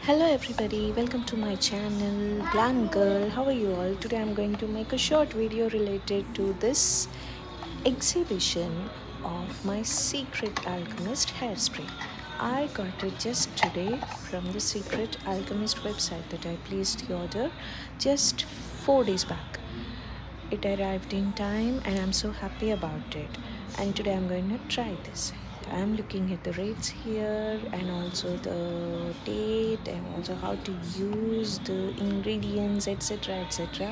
Hello everybody, welcome to my channel Glam Girl. How are you all? Today I'm going to make a short video related to this exhibition of my Secret Alchemist hairspray. I got it just today from the Secret Alchemist website that I placed the order just 4 days back. It arrived in time and I'm so happy about it. And today I'm going to try this. I'm looking at the rates here and also the date and also how to use the ingredients etc etc.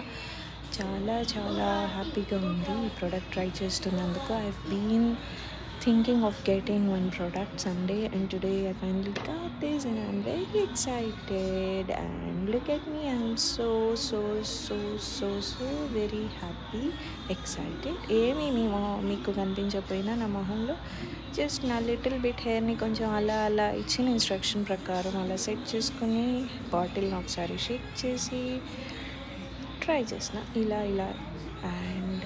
చాలా చాలా హ్యాపీగా ఉంది ఈ product try చేస్తున్నందుకు. I've been thinking of getting one product someday, and today I finally got this and I'm very excited. And look at me, I'm so very happy, excited. ఏమీ మీకు కనిపించకపోయినా నా మొహంలో జస్ట్ నా లిటిల్ బిట్ హెయిర్ని కొంచెం అలా అలా ఇచ్చిన ఇన్స్ట్రక్షన్ ప్రకారం అలా సెట్ చేసుకుని బాటిల్ని ఒకసారి షేక్ చేసి ట్రై చేసిన ఇలా అండ్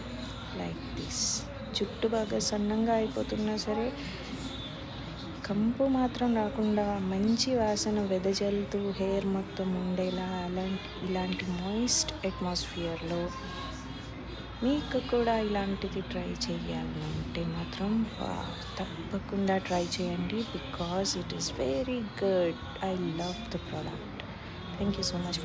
లైక్ దిస్. జుట్టు బాగా సన్నంగా అయిపోతున్నా సరే కంపు మాత్రం రాకుండా మంచి వాసన వెదజల్లుతూ హెయిర్ మొత్తం ఉండేలా ఇలాంటి మాయిస్ట్ అట్మాస్ఫియర్లో మీకు కూడా ఇలాంటిది ట్రై చేయాలంటే మాత్రం తప్పకుండా ట్రై చేయండి, because it is very good. I love the product. Thank you so much.